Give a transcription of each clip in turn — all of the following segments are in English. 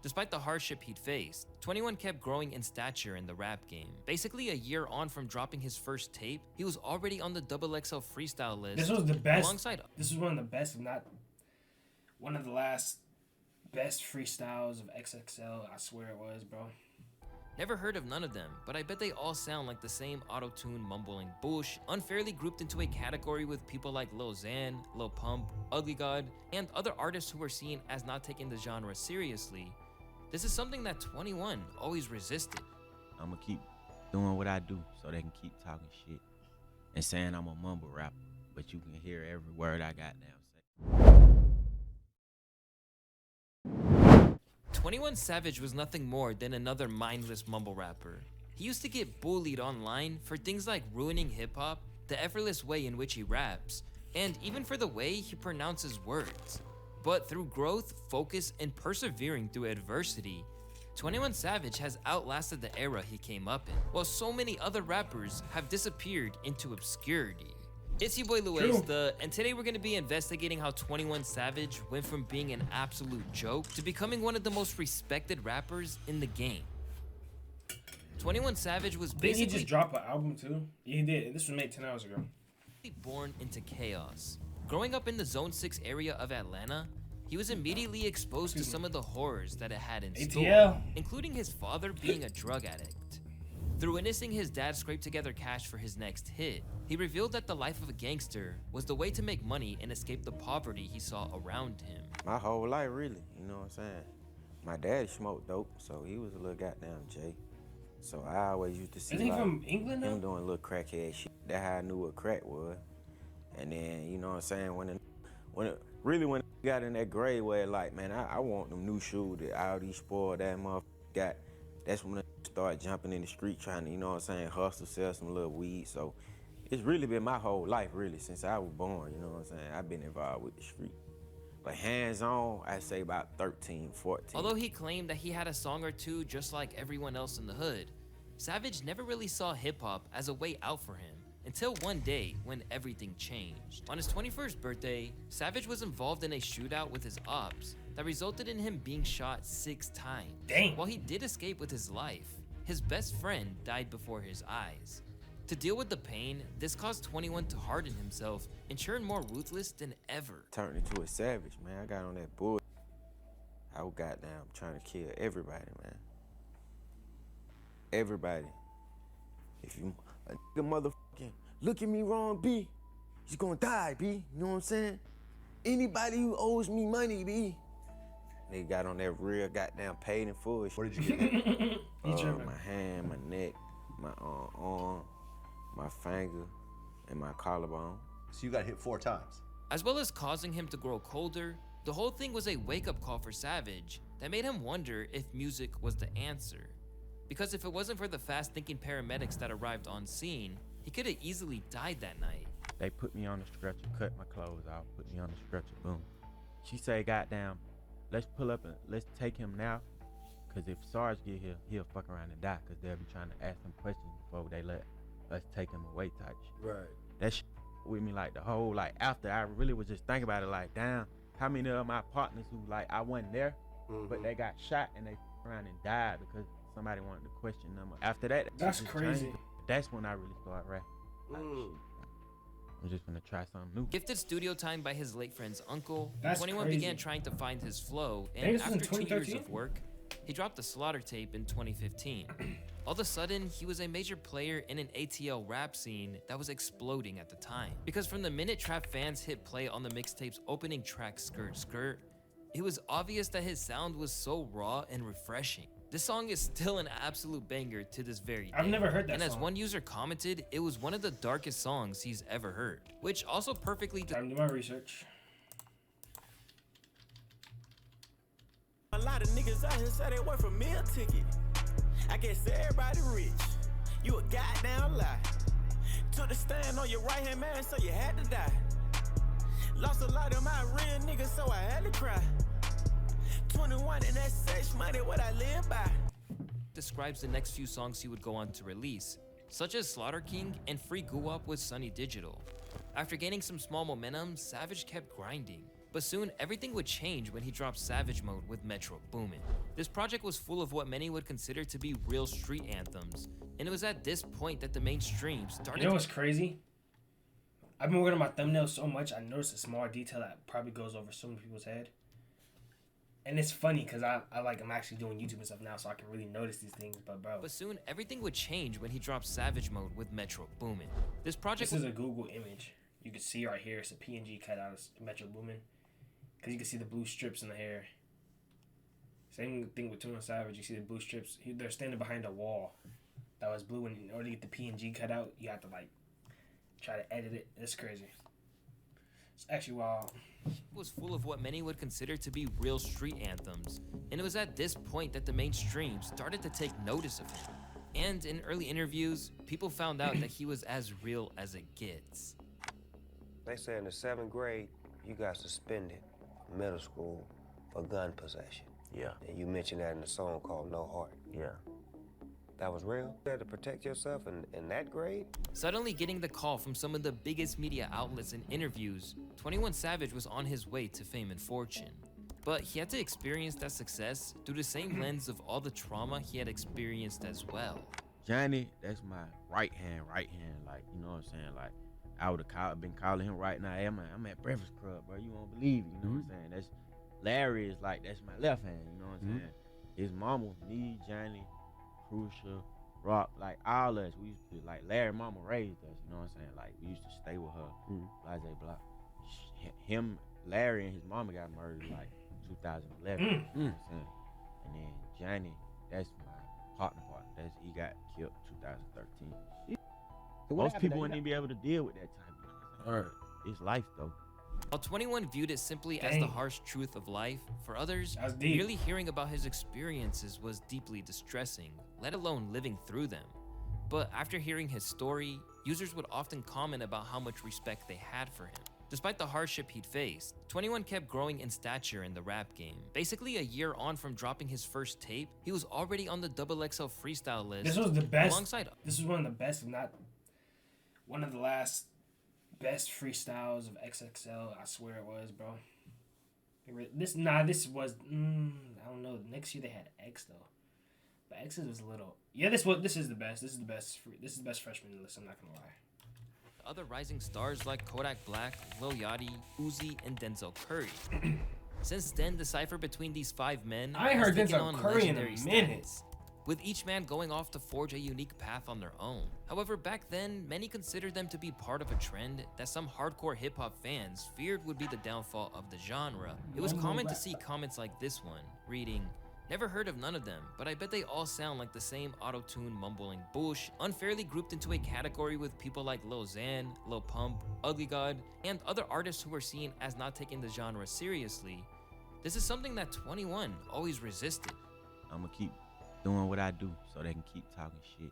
Despite the hardship he'd faced, 21 kept growing in stature in the rap game. Basically a year on from dropping his first tape, he was already on the XXL freestyle list. This was the best. This was one of the best, if not one of the last best freestyles of XXL. I swear it was, bro. Never heard of none of them, but I bet they all sound like the same auto-tune mumbling bullshit, unfairly grouped into a category with people like Lil Xan, Lil Pump, Ugly God, and other artists who were seen as not taking the genre seriously. This is something that 21 always resisted. I'ma keep doing what I do so they can keep talking shit and saying I'm a mumble rapper, but you can hear every word I got now say. 21 Savage was nothing more than another mindless mumble rapper. He used to get bullied online for things like ruining hip-hop, the effortless way in which he raps, and even for the way he pronounces words. But through growth, focus, and persevering through adversity, 21 Savage has outlasted the era he came up in, while so many other rappers have disappeared into obscurity. It's your boy Luesta, and today we're going to be investigating how 21 Savage went from being an absolute joke to becoming one of the most respected rappers in the game. 21 Savage was basically... Didn't he just drop an album too? Yeah, he did. This was made 10 hours ago. Born into chaos. Growing up in the Zone 6 area of Atlanta, he was immediately exposed to some of the horrors that it had in store, including his father being a drug addict. Through witnessing his dad scrape together cash for his next hit, he revealed that the life of a gangster was the way to make money and escape the poverty he saw around him. My whole life, really, you know what I'm saying? My dad smoked dope, so he was a little goddamn J. So I always used to see like, from England, him doing little crackhead shit. That's how I knew what crack was. And then, you know what I'm saying, when it got in that grade where like, man, I want them new shoes that all these spoiled that motherfucker got, that's when I started jumping in the street trying to, you know what I'm saying, hustle, sell some little weed. So it's really been my whole life, really, since I was born, you know what I'm saying? I've been involved with the street. But hands-on, I'd say about 13, 14. Although he claimed that he had a song or two just like everyone else in the hood, Savage never really saw hip-hop as a way out for him until one day when everything changed. On his 21st birthday, Savage was involved in a shootout with his ops that resulted in him being shot 6 times. Dang. While he did escape with his life, his best friend died before his eyes. To deal with the pain, this caused 21 to harden himself and turn more ruthless than ever. Turned into a savage, man. I got on that bull. I was goddamn trying to kill everybody, man. Everybody. If you a nigga motherfucking look at me wrong, B, he's gonna die, B. You know what I'm saying? Anybody who owes me money, B. They got on that real goddamn paid in full shit. Where did you get my hand, my neck, my arm, my finger, and my collarbone. So you got hit 4 times. As well as causing him to grow colder, the whole thing was a wake-up call for Savage that made him wonder if music was the answer. Because if it wasn't for the fast-thinking paramedics that arrived on scene, he could have easily died that night. They put me on the stretcher, cut my clothes off, put me on the stretcher, boom. She said, goddamn, let's pull up and let's take him now. Cause if Sarge get here, he'll fuck around and die. Cause they'll be trying to ask him questions before they let us take him away type shit. Right. That shit with me like the whole, like after I really was just thinking about it like, damn, how many of my partners who like, I wasn't there, but they got shot and they fuck around and died because somebody wanted to question them. After that, that's crazy. Changed. That's when I really started rapping. I'm just gonna try something new. Gifted studio time by his late friend's uncle, That's 21 crazy. began trying to find his flow, and after 2 years of work, he dropped the Slaughter tape in 2015. All of a sudden, he was a major player in an ATL rap scene that was exploding at the time. Because from the minute trap fans hit play on the mixtape's opening track, Skirt Skirt, it was obvious that his sound was so raw and refreshing. This song is still an absolute banger to this very day. I've never heard that And song. as one user commented, it was one of the darkest songs he's ever heard, which also perfectly... Time to do my research. A lot of niggas out here say they work for meal ticket. I guess everybody rich. You a goddamn lie. Took the stand on your right hand man, so you had to die. Lost a lot of my real niggas, so I had to cry. 21 and that sex money, what I live by. Describes the next few songs he would go on to release, such as Slaughter King and Free Guwap with Sunny Digital. After gaining some small momentum, Savage kept grinding. But soon, everything would change when he dropped Savage Mode with Metro Boomin. This project was full of what many would consider to be real street anthems, and it was at this point that the mainstream started. You know what's crazy? I've been working on my thumbnails so much, I noticed a small detail that probably goes over some people's head. And it's funny because I'm actually doing YouTube and stuff now, so I can really notice these things. But bro, But soon, everything would change when he dropped Savage Mode with Metro Boomin. This project this is a Google image. You can see right here, it's a PNG cut out of Metro Boomin. Because you can see the blue strips in the hair. Same thing with 21 Savage. You see the blue strips. They're standing behind a wall that was blue, and in order to get the PNG cut out, you have to like try to edit it. It's crazy. It's actually wild. was full of what many would consider to be real street anthems, and it was at this point that the mainstream started to take notice of him. And in early interviews, people found out that he was as real as it gets. They say in the 7th grade, you got suspended from middle school for gun possession. Yeah. And you mentioned that in a song called No Heart. Yeah. That was real? You had to protect yourself in that grade? Suddenly getting the call from some of the biggest media outlets and interviews, 21 Savage was on his way to fame and fortune. But he had to experience that success through the same lens of all the trauma he had experienced as well. Johnny, that's my right hand, like, you know what I'm saying? Like, I would have been calling him right now. Hey, I'm at Breakfast Club, bro. You won't believe it, you know what I'm saying? That's Larry is like, that's my left hand, you know what I'm saying? His mama, me, Johnny, Crucial, Rock, like all us, we used to, like Larry mama raised us, you know what I'm saying? Like we used to stay with her, Blase Block. Him, Larry and his mama got murdered like 2011, you know what I'm saying? And then Johnny, that's my partner. He got killed 2013. Most people wouldn't even be able to deal with that type of thing. It's life though. While 21 viewed it simply as the harsh truth of life, for others, That's deep. merely hearing about his experiences was deeply distressing, let alone living through them. But after hearing his story, users would often comment about how much respect they had for him. Despite the hardship he'd faced, 21 kept growing in stature in the rap game. Basically a year on from dropping his first tape, he was already on the XXL freestyle list. This was the best. Alongside This was one of the best, if not one of the last best freestyles of XXL. I swear it was, bro. This was I don't know. Next year they had X though, but X was a little. Yeah, this is the best. This is the best freshman list. I'm not gonna lie. other rising stars like Kodak Black, Lil Yachty, Uzi, and Denzel Curry. Since then, the cipher between these 5 men I has heard taken Denzel on Curry in a legendary minute. status, with each man going off to forge a unique path on their own. However, back then, many considered them to be part of a trend that some hardcore hip-hop fans feared would be the downfall of the genre. It was common to see comments like this one, reading, "Never heard of none of them, but I bet they all sound like the same auto-tune mumbling bullshit," unfairly grouped into a category with people like Lil Xan, Lil Pump, Ugly God, and other artists who were seen as not taking the genre seriously. This is something that 21 always resisted. I'ma keep doing what I do so they can keep talking shit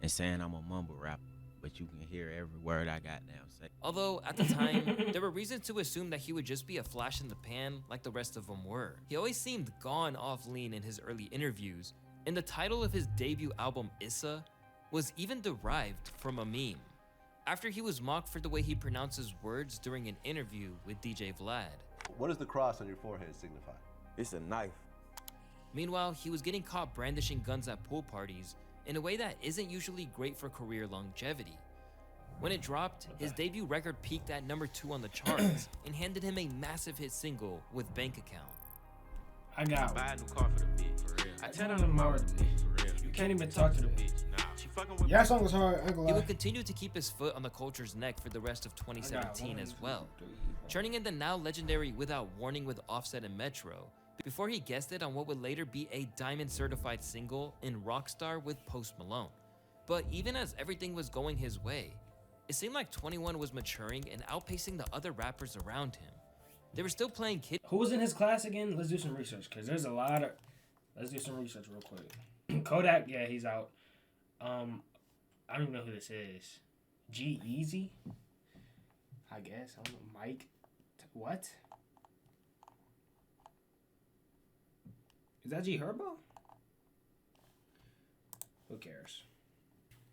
and saying I'm a mumble rapper, but you can hear every word I got now say. Although, at the time, there were reasons to assume that he would just be a flash in the pan like the rest of them were. He always seemed gone off lean in his early interviews, and the title of his debut album, Issa, was even derived from a meme. After he was mocked for the way he pronounces words during an interview with DJ Vlad. What does the cross on your forehead signify? It's a knife. Meanwhile, he was getting caught brandishing guns at pool parties in a way that isn't usually great for career longevity. When it dropped, his debut record peaked at number 2 on the charts and handed him a massive hit single with Bank Account. I got Buy a new car for the bitch. For real. I tell her tomorrow. For real. You can't even talk to the bitch. Nah. She fucking with Yeah, that song was hard. I ain't gonna He lie. would continue to keep his foot on the culture's neck for the rest of 2017 as well, turning in the now legendary Without Warning with Offset and Metro, before he guested on what would later be a diamond certified single in Rockstar with Post Malone. But even as everything was going his way, it seemed like 21 was maturing and outpacing the other rappers around him. They were still playing kid. Who was in his class again? Let's do some research, because there's a lot of... Let's do some research real quick. Kodak, yeah, he's out. I don't even know who this is. G-Eazy? I guess. I don't know. Mike? What? Is that G Herbo? Who cares?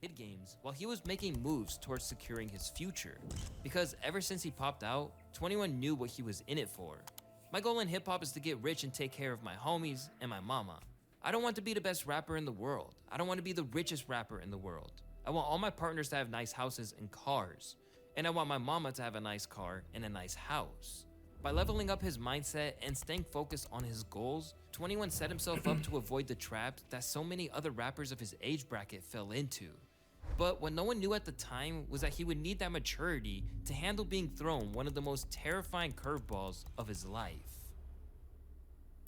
kid games while he was making moves towards securing his future. Because ever since he popped out, 21 knew what he was in it for. My goal in hip hop is to get rich and take care of my homies and my mama. I don't want to be the best rapper in the world. I don't want to be the richest rapper in the world. I want all my partners to have nice houses and cars. And I want my mama to have a nice car and a nice house. By leveling up his mindset and staying focused on his goals, 21 set himself up to avoid the traps that so many other rappers of his age bracket fell into. But what no one knew at the time was that he would need that maturity to handle being thrown one of the most terrifying curveballs of his life.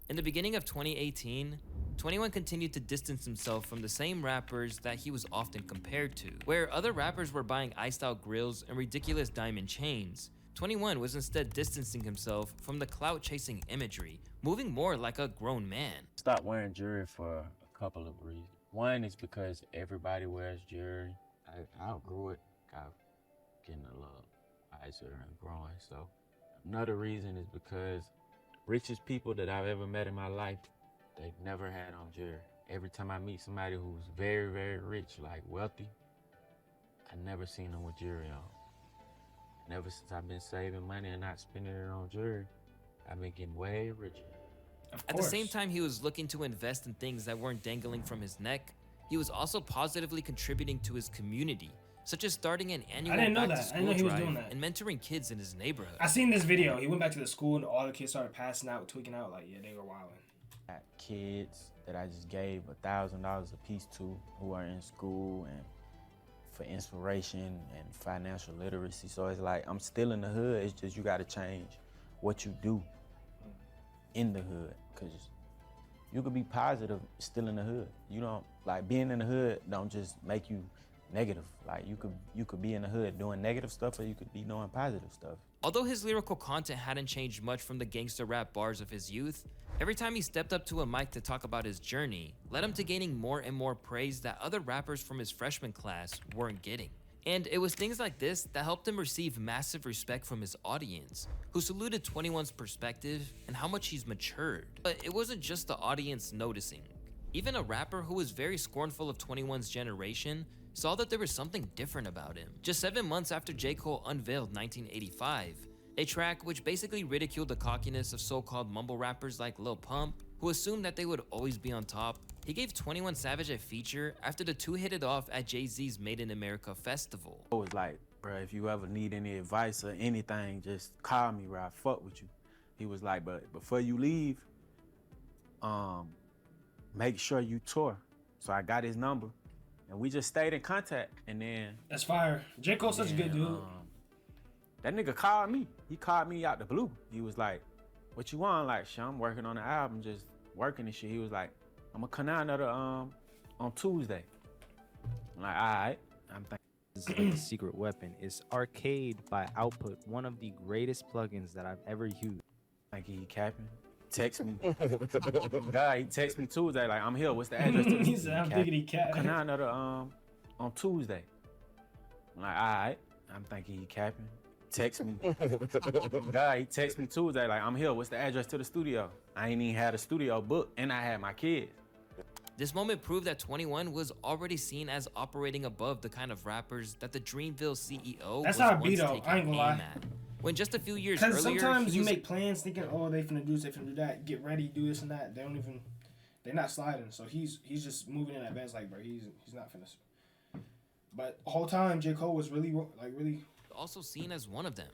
In the beginning of 2018, 21 continued to distance himself from the same rappers that he was often compared to. Where other rappers were buying iced-out grills and ridiculous diamond chains, 21 was instead distancing himself from the clout-chasing imagery, moving more like a grown man. Stopped wearing jewelry for a couple of reasons. One is because everybody wears jewelry. I outgrew it, got getting a little wiser and growing. So another reason is because richest people that I've ever met in my life, they've never had on jewelry. Every time I meet somebody who's very, very rich, like wealthy, I never seen them with jewelry on. Ever since I've been saving money and not spending it on jewelry, I've been getting way richer. At the same time he was looking to invest in things that weren't dangling from his neck, he was also positively contributing to his community, such as starting an annual back-to-school drive and mentoring kids in his neighborhood. I seen this video. He went back to the school and all the kids started passing out, tweaking out. Like, yeah, they were wilding. Kids that I just gave $1,000 a piece to who are in school and for inspiration and financial literacy. So it's like, I'm still in the hood. It's just you got to change what you do in the hood, because you could be positive still in the hood. You don't, like, being in the hood don't just make you negative. Like, you could be in the hood doing negative stuff, or you could be doing positive stuff. Although his lyrical content hadn't changed much from the gangster rap bars of his youth, every time he stepped up to a mic to talk about his journey led him to gaining more and more praise that other rappers from his freshman class weren't getting. And it was things like this that helped him receive massive respect from his audience, who saluted 21's perspective and how much he's matured. But it wasn't just the audience noticing. Even a rapper who was very scornful of 21's generation saw that there was something different about him. Just 7 months after J. Cole unveiled 1985, a track which basically ridiculed the cockiness of so-called mumble rappers like Lil Pump, who assumed that they would always be on top, he gave 21 Savage a feature after the two hit it off at Jay-Z's Made in America festival. I was like, bro, if you ever need any advice or anything, just call me, bro, I fuck with you. He was like, but before you leave, make sure you tour. So I got his number, and we just stayed in contact, and then... That's fire. J. Cole's such a good dude. That nigga called me. He called me out the blue. He was like, what you want? Like, shit, I'm working on the album, just working and shit. He was like, I'm gonna come down there on Tuesday. I'm like, all right. I'm thinking. This is like a secret weapon. It's Arcade by Output, one of the greatest plugins that I've ever used. Like, he capping. Text me. God, he text me Tuesday, like, I'm here. What's the address? He said, I'm thinking he capping. Come down there on Tuesday. I'm like, all right. I'm thinking he capping. Text me. God, he text me Tuesday, like, I'm here. What's the address to the studio? I ain't even had a studio booked, and I had my kids. This moment proved that 21 was already seen as operating above the kind of rappers that the Dreamville CEO That's was how I once beat up. taking I ain't gonna aim lie. at. When just a few years earlier, Because sometimes you was... make plans thinking, oh, they finna do this, they finna do that, get ready, do this and that. They don't even, they're not sliding. So he's just moving in advance, like, bro, he's not finna. But the whole time, J. Cole was really also seen as one of them.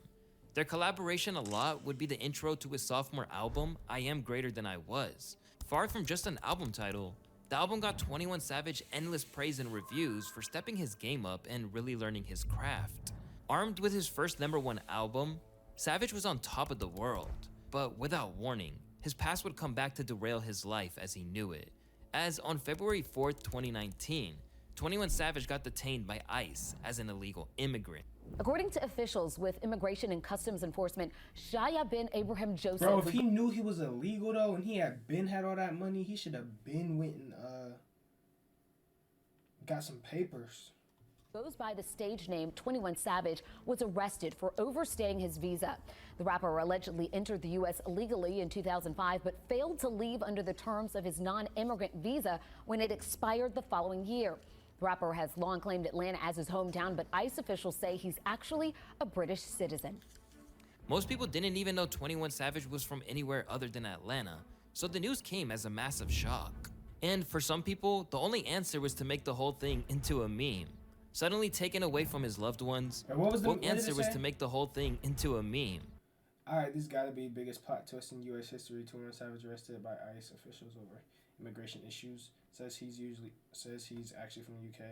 Their collaboration a lot would be the intro to his sophomore album, I Am Greater Than I Was. Far from just an album title, the album got 21 Savage endless praise and reviews for stepping his game up and really learning his craft. Armed with his first #1 album, Savage was on top of the world. But without warning, his past would come back to derail his life as he knew it. As on February 4th, 2019, 21 Savage got detained by ICE as an illegal immigrant. According to officials with Immigration and Customs Enforcement, Shaya bin Abraham Joseph... Bro, if he knew he was illegal, though, and he had all that money, he should have been went and got some papers. Goes by the stage name 21 Savage, was arrested for overstaying his visa. The rapper allegedly entered the U.S. illegally in 2005, but failed to leave under the terms of his non-immigrant visa when it expired the following year. The rapper has long claimed Atlanta as his hometown, but ICE officials say he's actually a British citizen. Most people didn't even know 21 Savage was from anywhere other than Atlanta, so the news came as a massive shock. And for some people, the only answer was to make the whole thing into a meme. Suddenly taken away from his loved ones, what answer was say? to make the whole thing into a meme. Alright, this gotta be the biggest plot twist in U.S. history. 21 Savage arrested by ICE officials over immigration issues. Says he's actually from the UK.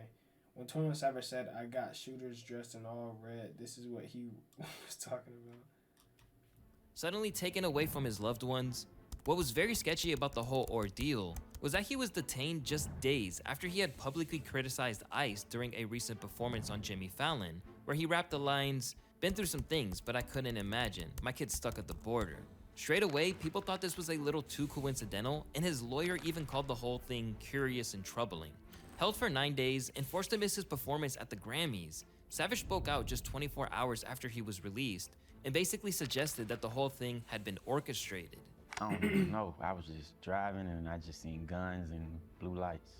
When 21 Savage said, "I got shooters dressed in all red," this is what he was talking about. Suddenly taken away from his loved ones, what was very sketchy about the whole ordeal was that he was detained just days after he had publicly criticized ICE during a recent performance on Jimmy Fallon, where he rapped the lines, "Been through some things, but I couldn't imagine. My kid's stuck at the border." Straight away, people thought this was a little too coincidental, and his lawyer even called the whole thing curious and troubling. Held for 9 days and forced to miss his performance at the Grammys, Savage spoke out just 24 hours after he was released and basically suggested that the whole thing had been orchestrated. I don't really know. I was just driving and I just seen guns and blue lights.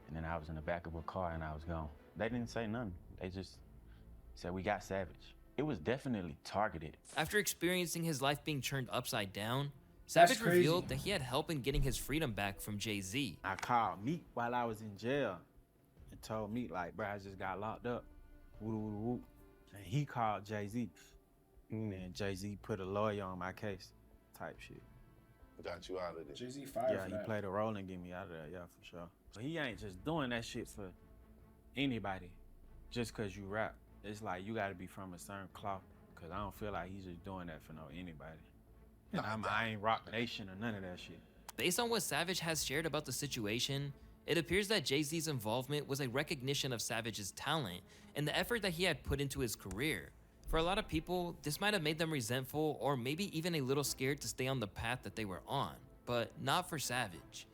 And then I was in the back of a car and I was gone. They didn't say nothing. They just said, "We got Savage." It was definitely targeted. After experiencing his life being turned upside down, Savage revealed that he had help in getting his freedom back from Jay-Z. I called Meek while I was in jail and told Meek, like, bro, I just got locked up. Woo, woo, woo. And he called Jay-Z. And then Jay-Z put a lawyer on my case type shit. Got you out of there. Jay-Z fired Yeah, for he that. played a role and get me out of there, yeah, for sure. So he ain't just doing that shit for anybody just cause you rap. It's like you gotta be from a certain cloth, cause I don't feel like he's just doing that for anybody. I ain't Rock Nation or none of that shit. Based on what Savage has shared about the situation, it appears that Jay-Z's involvement was a recognition of Savage's talent and the effort that he had put into his career. For a lot of people, this might have made them resentful or maybe even a little scared to stay on the path that they were on, but not for Savage.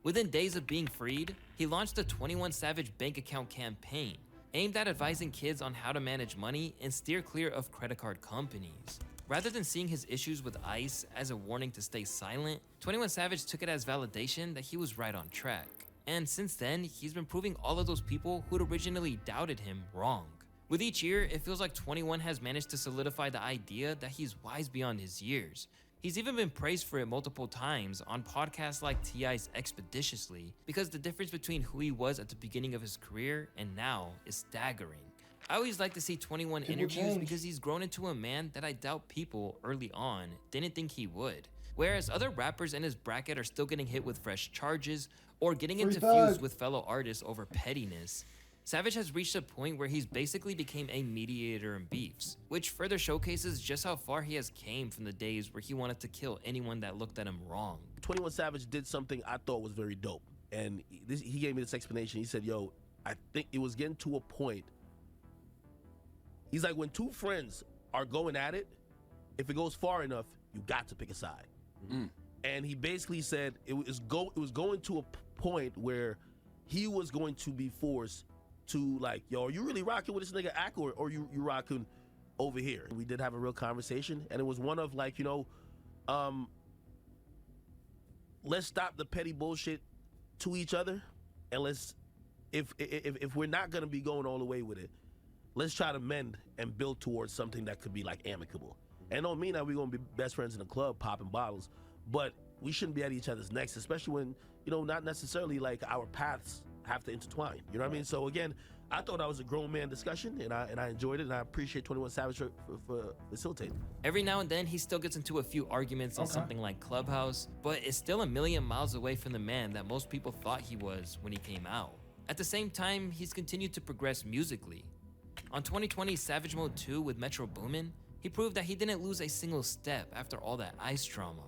Within days of being freed, he launched the 21 Savage bank account campaign, aimed at advising kids on how to manage money and steer clear of credit card companies. Rather than seeing his issues with ICE as a warning to stay silent, 21 Savage took it as validation that he was right on track. And since then, he's been proving all of those people who'd originally doubted him wrong. With each year, it feels like 21 has managed to solidify the idea that he's wise beyond his years. He's even been praised for it multiple times on podcasts like T.I.'s Expeditiously, because the difference between who he was at the beginning of his career and now is staggering. I always like to see 21 interviews because he's grown into a man that I doubt people early on didn't think he would. Whereas other rappers in his bracket are still getting hit with fresh charges or getting into feuds with fellow artists over pettiness, Savage has reached a point where he's basically became a mediator in beefs, which further showcases just how far he has came from the days where he wanted to kill anyone that looked at him wrong. 21 Savage did something I thought was very dope. And he gave me this explanation. He said, yo, I think it was getting to a point. He's like, when two friends are going at it, if it goes far enough, you got to pick a side. And he basically said it was going to a point where he was going to be forced to, like, yo, are you really rocking with this nigga Ack, or you rocking over here? We did have a real conversation, and it was one of, like, you know, let's stop the petty bullshit to each other, and let's, if we're not gonna be going all the way with it, let's try to mend and build towards something that could be, like, amicable. And don't mean that we're gonna be best friends in the club popping bottles, but we shouldn't be at each other's necks, especially when, you know, not necessarily like our paths have to intertwine. You know what I mean? So again, I thought that was a grown man discussion, and I enjoyed it, and I appreciate 21 Savage for facilitating. Every now and then, he still gets into a few arguments on something like Clubhouse, but is still a million miles away from the man that most people thought he was when he came out. At the same time, he's continued to progress musically. On 2020's Savage Mode 2 with Metro Boomin, he proved that he didn't lose a single step after all that ICE trauma.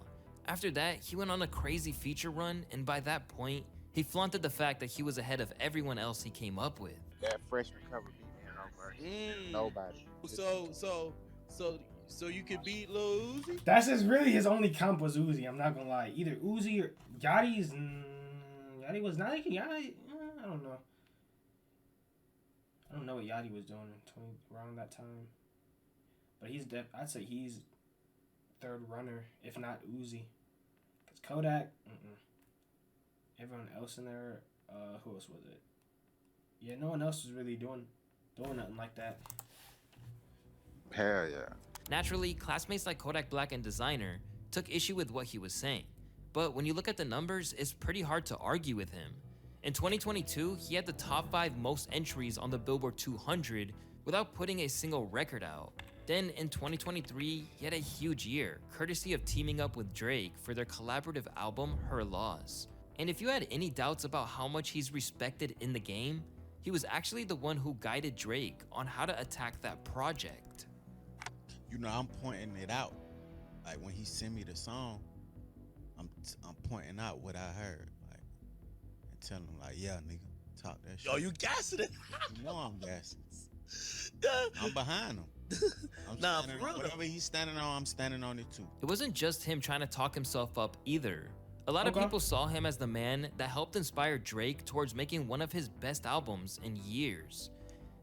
After that, he went on a crazy feature run, and by that point, he flaunted the fact that he was ahead of everyone else he came up with. That freshman cover beat me nobody. So you could beat Lil Uzi? That's really his only comp was Uzi. I'm not gonna lie. Either Uzi or Yachty's. Yachty was not like Yachty. I don't know. I don't know what Yachty was doing around that time. But I'd say he's third runner, if not Uzi. Cause Kodak. Everyone else in there. Who else was it? Yeah, no one else was really doing nothing like that. Hell yeah. Naturally, classmates like Kodak Black and Designer took issue with what he was saying. But when you look at the numbers, it's pretty hard to argue with him. In 2022, he had the top 5 most entries on the Billboard 200 without putting a single record out. Then in 2023, he had a huge year, courtesy of teaming up with Drake for their collaborative album, Her Loss. And if you had any doubts about how much he's respected in the game, he was actually the one who guided Drake on how to attack that project. You know, I'm pointing it out. Like when he sent me the song, I'm pointing out what I heard, like, and telling him like, yeah, nigga, talk that shit. Yo, you gassing it? You know I'm gassing. I'm behind him. I'm Nah, standing for real on whatever he's standing on, I'm standing on it too. It wasn't just him trying to talk himself up either. A lot of people saw him as the man that helped inspire Drake towards making one of his best albums in years.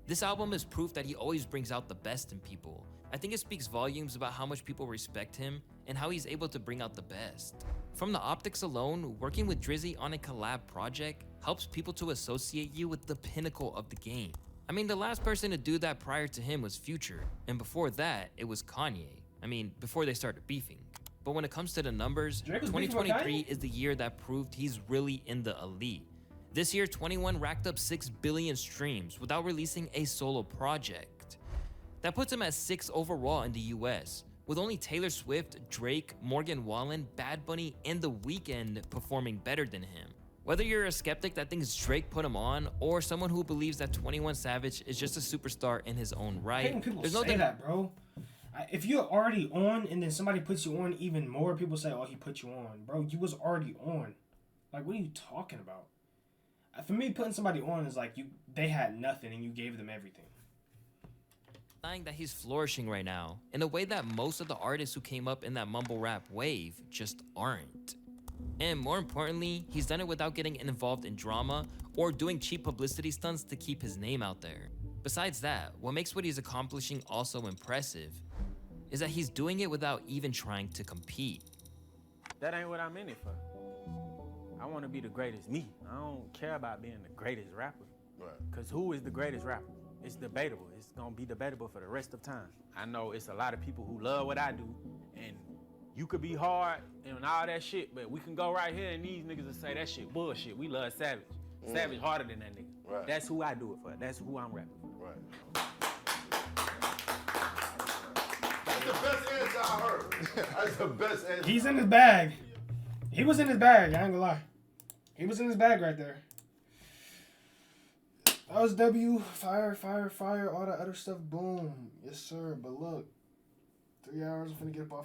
This album is proof that he always brings out the best in people. I think it speaks volumes about how much people respect him and how he's able to bring out the best. From the optics alone, working with Drizzy on a collab project helps people to associate you with the pinnacle of the game. I mean, the last person to do that prior to him was Future, and before that, it was Kanye. I mean, before they started beefing. But when it comes to the numbers, 2023 is the year that proved he's really in the elite. This year, 21 racked up 6 billion streams without releasing a solo project. That puts him at 6 overall in the US, with only Taylor Swift, Drake, Morgan Wallen, Bad Bunny, and The Weeknd performing better than him. Whether you're a skeptic that thinks Drake put him on, or someone who believes that 21 Savage is just a superstar in his own right, I hate when people there's no say that, bro. If you're already on and then somebody puts you on even more, people say, oh, he put you on. Bro, you was already on. Like, what are you talking about? For me, putting somebody on is like they had nothing and you gave them everything. Denying that he's flourishing right now in a way that most of the artists who came up in that mumble rap wave just aren't. And more importantly, he's done it without getting involved in drama or doing cheap publicity stunts to keep his name out there. Besides that, what makes what he's accomplishing also impressive is that he's doing it without even trying to compete. That ain't what I'm in it for. I want to be the greatest me. I don't care about being the greatest rapper. Right. Cause who is the greatest rapper? It's debatable. It's gonna be debatable for the rest of time. I know it's a lot of people who love what I do, and you could be hard and all that shit, but we can go right here and these niggas will say that shit bullshit. We love Savage. Savage harder than that nigga. Right. That's who I do it for. That's who I'm rapping for. Right. That's the best answer I heard. That's the best answer. He's in his bag. He was in his bag, I ain't gonna lie. He was in his bag right there. That was W, fire, fire, fire, all that other stuff, boom. Yes, sir, but look. 3 hours, I'm finna get up off